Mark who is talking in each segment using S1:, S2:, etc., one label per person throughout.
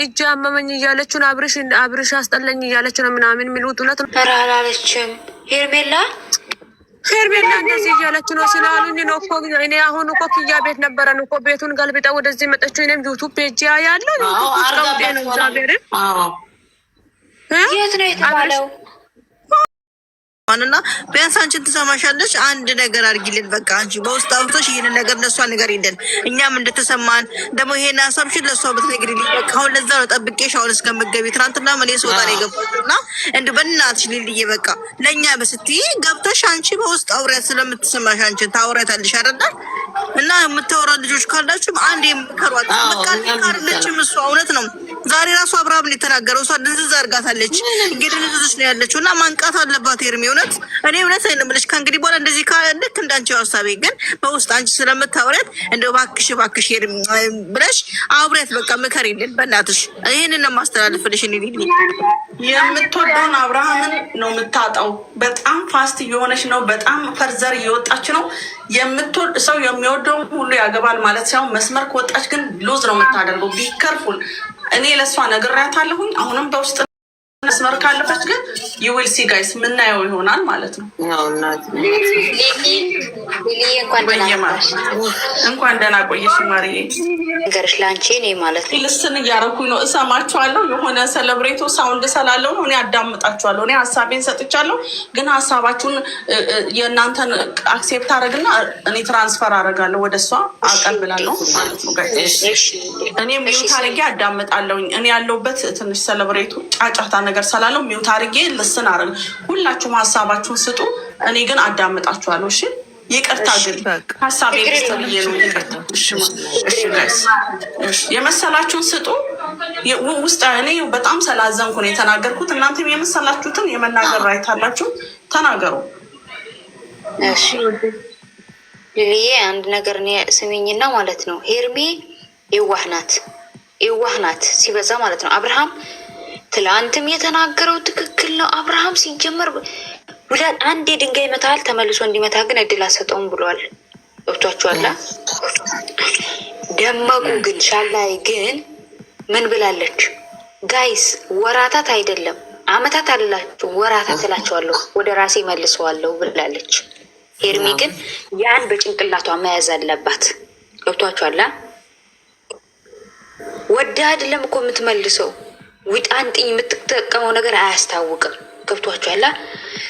S1: እጅ አመመኝ እያለች ነው። አብርሽ አስጠላኝ እያለች ነው ምናምን የሚሉት እውነት ነው።
S2: ኧረ አላለችም ሄርሜላ
S1: እንደዚህ እያለች ነው ስላሉኝ ነው እኮ እኔ አሁን እኮ ክያ ቤት ነበረን እኮ ቤቱን ገልብጣ ወደዚህ መጠችው። እኔም ዩቱብ ፔጅ ያለው ዩቱብ ውስጥ ቀውጤ ነው። እግዚአብሔርን
S2: የት ነው የተባለው?
S3: እና ቢያንስ አንቺን ትሰማሻለች። አንድ ነገር አድርጊልን በቃ አንቺ በውስጥ አውጥቶሽ ይህንን ነገር ለእሷ ንገሪልን፣ እኛም እንደተሰማን ደግሞ ይሄን ሀሳብሽን ለእሷ ብትነግሪልኝ በቃ አሁን ለዛ ነው ጠብቄሽ አሁን እስከምትገቢ ትናንትና ምን ስወጣ ነው የገባችው እና እንዲ በእናትሽ ልልዬ በቃ ለእኛ በስትይ ገብተሽ አንቺ በውስጥ አውሪያት ስለምትሰማሽ አንቺን ታውሪያታለሽ አይደለ? እና የምታወራ ልጆች ካላችሁም አንድ የምከሯት በቃ ካርለችም እሷ እውነት ነው። ዛሬ ራሱ አብርሃም የተናገረው እሷ ድንዝዝ አርጋታለች። እንግዲህ ድንዝዝ ነው ያለችው እና ማንቃት አለባት ሄርሜ። እውነት እኔ እውነት አይነምልሽ ከእንግዲህ በኋላ እንደዚህ ልክ እንዳንቺ ሀሳቤ ግን በውስጥ አንቺ ስለምታወሪያት እንደው እባክሽ ሄር ብለሽ አውሪያት በቃ ምከር የለን በእናትሽ። ይህንን ነው የማስተላልፍልሽ።
S4: የምትወደውን አብርሃምን ነው የምታጣው። በጣም ፋስት እየሆነች ነው። በጣም ፈርዘር እየወጣች ነው። የምትወድ ሰው የሚወደው ሁሉ ያገባል ማለት ሳይሆን መስመር ከወጣች ግን ሎዝ ነው የምታደርገው። ቢከርፉል እኔ ለእሷ ነግሬያታለሁኝ። አሁንም በውስጥ መስመር ካለፈች ግን ዩዊል ሲ ጋይስ ምናየው ይሆናል ማለት ነው። እንኳን ደህና ቆየሽ ማሪ።
S2: ነገርሽ ለአንቺ እኔ ማለት ነው
S4: ልስን እያረኩኝ ነው። እሰማችኋለሁ። የሆነ ሰለብሬቶ ሳውንድ ስላለው ነው። እኔ አዳምጣችኋለሁ። እኔ ሀሳቤን ሰጥቻለሁ። ግን ሀሳባችሁን የእናንተን አክሴፕት አደረግና እኔ ትራንስፈር አደርጋለሁ ወደ እሷ አቀብላለሁ ማለት ነው። እኔ ሚዩት አድርጌ አዳምጣለሁኝ። እኔ ያለሁበት ትንሽ ሰለብሬቱ ጫጫታ ነገር ስላለው ሚዩት አድርጌ ልስን አደረግ። ሁላችሁም ሀሳባችሁን ስጡ። እኔ ግን አዳምጣችኋለሁ። እሺ ይቅርታ ግን ሀሳብ የስተብዬ ነው። ይቅርታ የመሰላችሁን ስጡ። ውስጥ እኔ በጣም ስላዘንኩ ነው የተናገርኩት። እናንተም የመሰላችሁትን የመናገር ራይት አላችሁ፣ ተናገሩ።
S2: እሺ ልልዬ አንድ ነገር ስሚኝና ማለት ነው ሄርሜ የዋህ ናት ሲበዛ ማለት ነው። አብርሃም ትላንትም የተናገረው ትክክል ነው። አብርሃም ሲጀመር ሁለት አንድ ድንጋይ መታል ተመልሶ እንዲመታ ግን እድል አሰጠውም ብሏል። ገብቷችኋል? ደመቁ ግን ሻላይ ግን ምን ብላለች? ጋይስ ወራታት አይደለም አመታት አላችሁ ወራታት እላቸዋለሁ ወደ ራሴ መልሰዋለሁ ብላለች። ሄርሚ ግን ያን በጭንቅላቷ መያዝ አለባት። ገብቷችኋል? ወደ አይደለም እኮ የምትመልሰው ውጣንጥኝ የምትጠቀመው ነገር አያስታውቅም። ገብቷችኋል?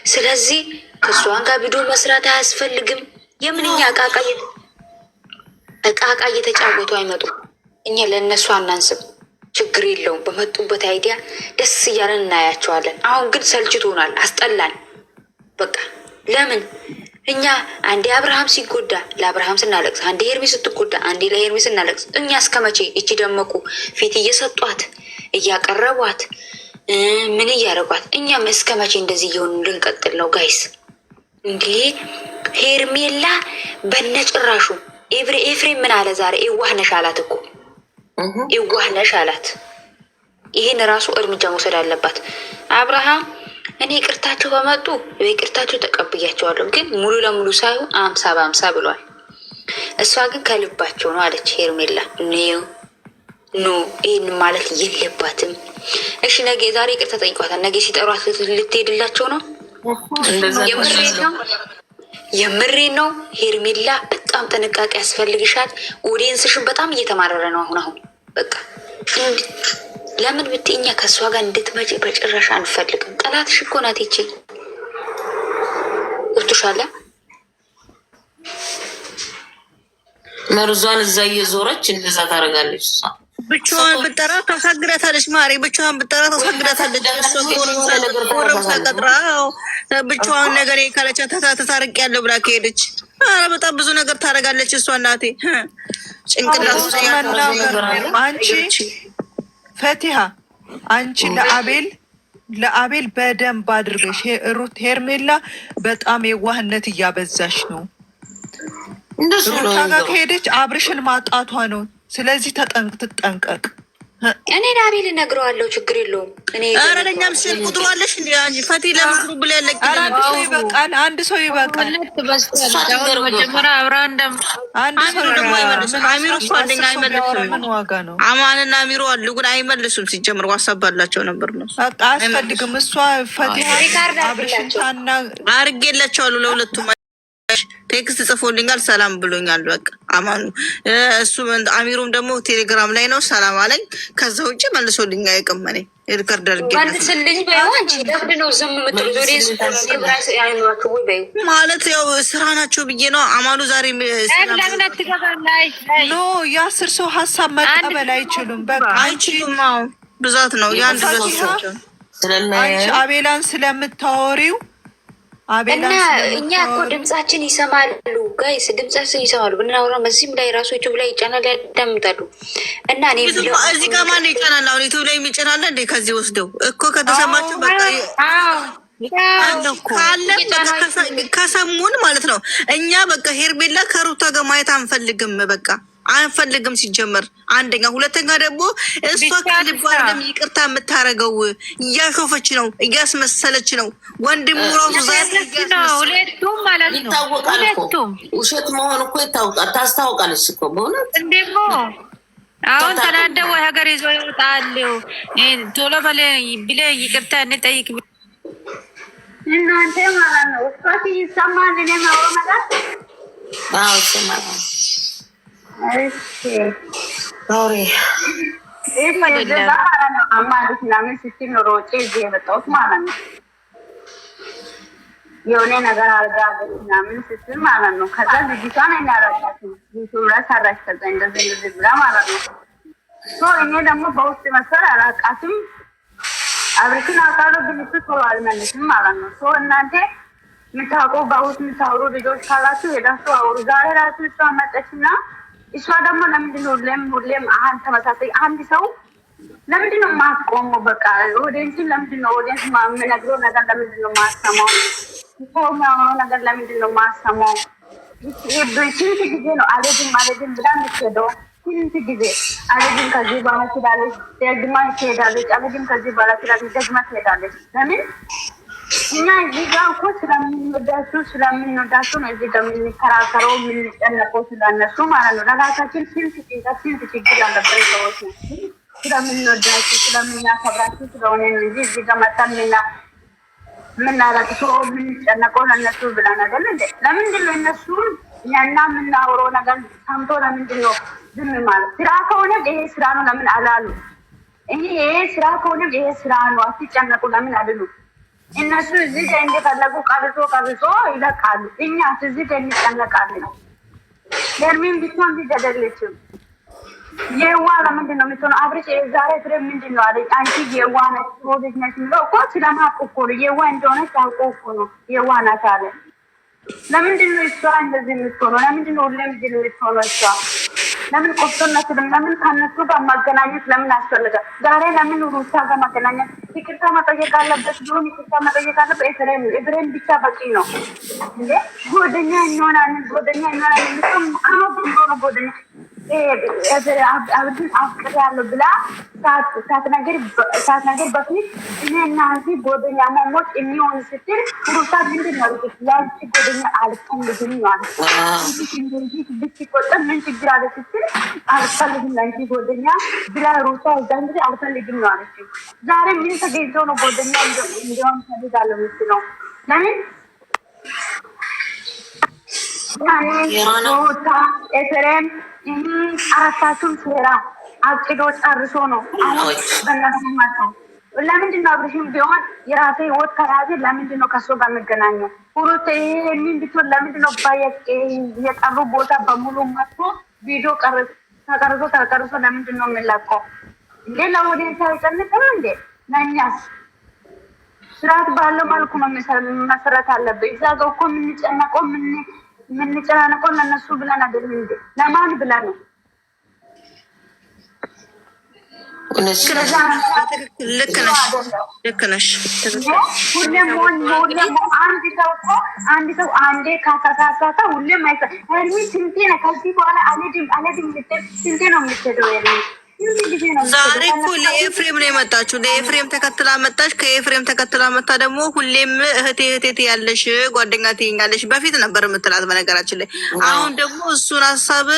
S2: ስለዚህ ከሷን ጋር ቪዲዮ መስራት አያስፈልግም። የምንኛ እቃቃ እየተጫወቱ አይመጡም። እኛ ለእነሱ አናንስም፣ ችግር የለውም። በመጡበት አይዲያ ደስ እያለን እናያቸዋለን። አሁን ግን ሰልችቶናል፣ አስጠላን። በቃ ለምን እኛ አንዴ አብርሃም ሲጎዳ ለአብርሃም ስናለቅስ፣ አንዴ ሄርሚ ስትጎዳ አንዴ ለሄርሚ ስናለቅስ፣ እኛ እስከ መቼ? እቺ ደመቁ ፊት እየሰጧት እያቀረቧት ምን እያደረጓት፣ እኛም እስከ መቼ እንደዚህ እየሆኑ ልንቀጥል ነው? ጋይስ እንዲህ ሄርሜላ በነጭራሹ ኤፍሬም ምን አለ ዛሬ? የዋህ ነሽ አላት እኮ የዋህ ነሽ አላት። ይህን ራሱ እርምጃ መውሰድ አለባት። አብርሃም እኔ ይቅርታቸው በመጡ ይቅርታቸው ተቀብያቸዋለሁ፣ ግን ሙሉ ለሙሉ ሳይሆን 50-50 ብሏል። እሷ ግን ከልባቸው ነው አለች ሄርሜላ። ኖ ይህን ማለት የለባትም። እሺ ነገ ዛሬ ይቅርታ ጠይቋታል። ነገ ሲጠሯት ልትሄድላቸው ነው። የምሬ ነው። ሄርሜላ በጣም ጥንቃቄ ያስፈልግሻል። ኦዲየንስሽን በጣም እየተማረረ ነው አሁን በቃ ለምን ብትይ እኛ ከእሷ ጋር እንድትመጪ በጭራሽ አንፈልግም። ጠላትሽ እኮ ናት ይቺ። ወጥቷል
S5: መርዟን እዛ እየዞረች እንደዛ ታደርጋለች። እሷ
S3: ብቻዋን ብጠራ ታሳግዳታለች። ማሬ ብቻዋን ብጠራ ታሳግዳታለች። ጎረምሳ ቀጥራ ብቻዋን ነገር ካለቻ ተታርቅ ያለው ብላ ከሄደች በጣም ብዙ ነገር ታደርጋለች እሷ። እናቴ ጭንቅላት
S6: አንቺ ፈቲሃ አንቺ ለአቤል በደንብ አድርገሽ ሩት ሄርሜላ በጣም የዋህነት እያበዛሽ ነው። ሩታ ጋር ከሄደች አብርሽን ማጣቷ ነው። ስለዚህ ትጠንቀቅ።
S2: እኔ ለአቤል እነግረዋለሁ፣ ችግር የለውም። እኔ
S3: ኧረ ለእኛም ስል ቁጥሩ አለሽ እንዲ አንቺ ፈቲ ለምስሩ ብላ ያለቅ
S6: አንድ ሰው ይበቃል። አንድ ሰው ይበቃል።
S5: መጀመሪያ አብራ
S3: አሚሩ ደግሞ አይመልስም። አሚሩ እኮ አንደኛ አይመልስም።
S6: ምን ዋጋ ነው?
S3: አማንና አሚሩ አሉ ግን አይመልሱም። ሲጀምር ዋሳብ ባላቸው ነበር ነው።
S6: በቃ አያስፈልግም። እሷ ፈቲሃ አብርሽንታና
S3: አርጌላቸዋሉ ለሁለቱም ቴክስት ጽፎልኛል፣ ሰላም ብሎኛል። በቃ አማኑ እሱ አሚሩም ደግሞ ቴሌግራም ላይ ነው ሰላም አለኝ። ከዛ ውጭ መልሶልኝ አይቀመኔ ሪከርድ አድርጌ
S2: መልስልኝ በይዋንቺ ለምንድን ነው ዝም የምትሉት?
S3: ማለት ያው ስራ ናቸው ብዬ ነው። አማኑ ዛሬ
S6: ኖ የአስር ሰው ሀሳብ መቀበል አይችሉም። በቃ
S3: አይችሉም። ብዛት ነው የአንድ
S6: አንቺ አቤላን ስለምታወሪው
S2: እና እኛ እኮ ድምጻችን ይሰማሉ ጋይስ፣ ድምጻችን ይሰማሉ። ብናወራ መዚህም ላይ ራሱ ዩቱብ ላይ ይጫናል፣ ያዳምጣሉ። እና እኔ
S3: እዚህ ጋር ማን ይጫናል? አሁን ዩቱብ ላይ የሚጭናለ እንዴ? ከዚህ ወስደው እኮ ከተሰማቸው በቃ ከሰሙን ማለት ነው። እኛ በቃ ሄርሜላ ከሩታ ጋር ማየት አንፈልግም፣ በቃ አንፈልግም ሲጀመር። አንደኛ፣ ሁለተኛ ደግሞ እሷ ከልቧ አይደለም ይቅርታ የምታረገው፣ እያሾፈች ነው፣ እያስመሰለች ነው። ወንድሙ ራሱ
S1: ሁለቱም ማለት ነው። ሁለቱም
S5: ውሸት መሆን እኮ ይታወቃል፣ ታስታውቃለች እኮ በእውነት
S1: ደግሞ አሁን ተናደው ሀገር ይዞ ይወጣሉ። ቶሎ በለ ብለ ይቅርታ እንጠይቅ
S7: እናንተ ማለት ነው። እሷ ይሰማል እኔ ማውራ ማለት
S5: ይሰማል።
S7: የሆነ ነገር አርጋ ምናምን ስትል ማለት ነው። ከዛ ልጅቷን እናራቃት ሰራች። ከዛ እንደዚህ ብላ ማለት ነው። እኔ ደግሞ በውስጥ መስፈር አላቃትም። አብርሽን አውቃለሁ ግን እሱ ቶሎ አልመልስም ማለት ነው። እናንተ የምታውቁ በውስጥ የምታውሩ ልጆች ካላችሁ ሄዳችሁ አውሩ። ዛሬ ራሱ እሷ መጠችና እሷ ደግሞ ለምንድን ነው ሁሌም ተመሳሳይ አንድ ሰው ለምንድን ነው የማትቆመው? በቃ ኦዲየንስን ለምንድን ነው ኦዲየንስ የምነግረው ነገር ለምንድን ነው የማትሰማው? ሰው የሚያወራው ነገር ለምንድን ነው የማትሰማው? ስንት ጊዜ ነው አልሄድም ብላ የምትሄደው? ስንት ጊዜ አልሄድም ከዚህ በኋላ ትሄዳለች፣ ደግማ ትሄዳለች። አልሄድም ከዚህ በኋላ ትሄዳለች፣ ደግማ ትሄዳለች። ለምን? እኛ እዚህ ጋር እኮ ስለምንወዳችሁ ነው እዚህ ጋር የምንከራከረው የምንጨነቀው ስለነሱ ማለት ነው። ለራሳችን ስንት ጭንቀት ስንት ችግር ያለብን ሰዎች ነው። ስለምንወዳችሁ ስለምናከብራችሁ ስለሆነ እንጂ እዚህ ጋር መጣን የምናረቅሰው የምንጨነቀው ለእነሱ ብለን አይደል እንዴ? ለምንድን ነው እነሱ እኛና የምናውረው ነገር ሰምቶ ለምንድን ነው ዝም ማለት? ስራ ከሆነ ይሄ ስራ ነው ለምን አላሉ? ይሄ ስራ ከሆነ ይሄ ስራ ነው አትጨነቁ ለምን አልሉ? እነሱ እዚህ ጋር እንደፈለጉ ቀርጾ ይለቃሉ። እኛ እዚህ ጋር እንጨነቃለን። ሄርሜን ብቻን ቢገደለችም የዋ ለምንድን ነው የምትሆነው? አብርሽ ዛሬ ፍሬ ምንድን ነው አለኝ። አንቺ የዋ ነች ፕሮጀክት ነች የሚለው እኮ ስለማውቅ እኮ ነው። የዋ እንደሆነች አውቆ እኮ ነው የዋ ናት አለ። ለምንድን ነው እሷ እንደዚህ የምትሆነው? ለምንድን ነው ሁሌም እንደዚህ የምትሆነው እሷ? ለምን ቆፍቶነት ለምን ከነሱ ጋር ማገናኘት ለምን አስፈልጋል? ዛሬ ለምን ሩታ ጋር ማገናኘት? ይቅርታ መጠየቅ አለበት ቢሆን ይቅርታ መጠየቅ አለበት። ኤፍሬም ብቻ በቂ ነው እንዴ? ጓደኛ እንሆናለን ከመ ጓደኛ አብድን አፍቅር ያለው ብላ ሳትነግር በፊት እኔ እና አንቺ ጓደኛ ማሞች የሚሆን ስትል ሩታ ምንድን ነው ለአንቺ ጓደኛ አልፈልግም ማለት ብትቆጠር ምን ችግር አለ ስትል አልፈልግም ለአንቺ ጓደኛ ብላ ሩታ እዛ እንግዲህ አልፈልግም ነው አለች። ዛሬ ምን ተገኝቶ ነው ጓደኛ እንዲሆን ፈልጋለሁ ነው? ለምን ሩታ ኤፍሬም አራታችሁም ሴራ አቅዶ ጨርሶ ነው አሁን በእናትማት ነው። ለምንድን ነው አብርሽም ቢሆን የራሴ ህይወት ከያዘ ለምንድን ነው ከሱ ጋር የምገናኘው? ሁሉት ይህንን ቢሆን ለምንድን ነው የቀሩ ቦታ በሙሉ መጥቶ ቪዲዮ ተቀርጾ ለምንድን ነው የምንለቀው እንዴ? ለወዴንሳ አይጨንቅም እንዴ? ለእኛስ ስርዓት ባለው መልኩ ነው መሰረት አለበት። እዛ ጋ እኮ የምንጨናነቀው ለነሱ ብለን አይደለም እንዴ? ለማን ብለን ነው?
S3: ልክ ነሽ።
S7: ሁሌም አንድ ሰው አንዴ ካሳሳተ ሁሌም አይሰ ሄርሚ ስንቴ ነው ከዚህ በኋላ አልሄድም ልትል ስንቴ ነው የምትሄደው?
S3: ዛሬ እኮ ለኤፍሬም ነው የመጣችሁ። ለኤፍሬም ተከትላ መጣች። ከኤፍሬም ተከትላ መጣ ደግሞ ሁሌም እህቴ እህቴ ያለሽ ጓደኛ ትይኛለሽ። በፊት ነበር የምትላት በነገራችን ላይ። አሁን ደግሞ እሱን ሀሳብ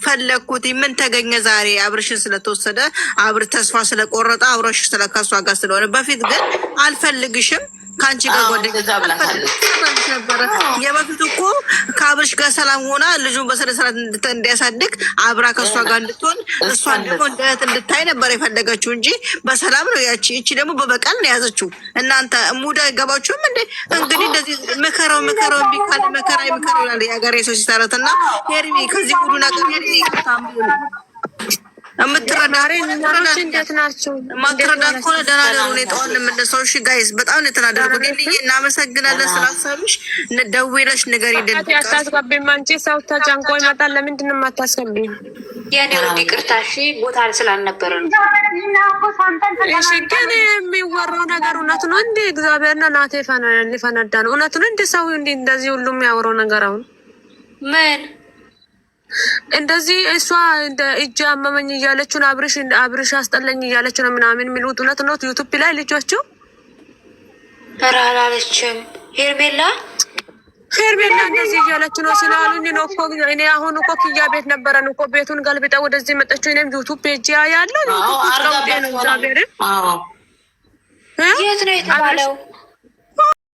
S3: ፈለግኩት። ምን ተገኘ ዛሬ? አብርሽን ስለተወሰደ አብር ተስፋ ስለቆረጠ አብረሽ ስለካሷ ጋር ስለሆነ፣ በፊት ግን አልፈልግሽም ከአንቺ ጋር ጓደኛ ነበረ። የበፊቱ እኮ ከአብርሽ ጋር ሰላም ሆና ልጁን በስነ ስርዓት እንዲያሳድግ አብራ ከእሷ ጋር እንድትሆን እሷን ደግሞ እንደ እህት እንድታይ ነበር የፈለገችው እንጂ በሰላም ነው ያቺ። እቺ ደግሞ በበቀል ነው የያዘችው። እናንተ ሙድ አይገባችሁም እንዴ? እንግዲህ እንደዚህ ምከረው ቢካለ መከራ ይምከረው ይላል የሀገሬ ሰው ሲሰረት እና ሄርሚ ከዚህ ሁሉ ነገር ሄርሚ ታምሩ
S1: እንዴት ናቸው?
S3: ማትረዳት ከሆነ ደህና ደሩ። እኔ ጠዋት የምነሳው እሺ ጋይዝ በጣም ነው የተናደድኩት። ግን እናመሰግናለን ስላሰብሽ። ደውለሽ ነገር ይደል
S1: አታስገቢም አንቺ። ሰው ተጨንቆ ይመጣል። ለምንድን ነው የማታስገቢው?
S2: የኔ ወዲ ቅርታ እሺ፣ ቦታ ስላልነበረ ነው።
S1: እሺ ግን የሚወራው ነገር እውነት ነው እንዴ? እግዚአብሔርና ናቴ ሊፈነዳ ነው። እውነት ነው እንዴ? ሰው እንዴ እንደዚህ ሁሉ የሚያወራው ነገር አሁን
S2: ምን
S1: እንደዚህ እሷ እንደ እጅ አመመኝ እያለችን አብርሽ አስጠለኝ እያለች ነው ምናምን የሚሉት እውነት ነው? ዩቱብ ላይ ልጆቹ
S2: ኧረ አላለችም። ሄርሜላ
S1: እንደዚህ እያለች ነው ስላሉኝ ነው እኮ። እኔ አሁን እኮ ክያ ቤት ነበረን እኮ ቤቱን ገልብጣ ወደዚህ መጠችው። እኔም ዩቱብ ፔጅ ያለው
S2: የት ነው የተባለው?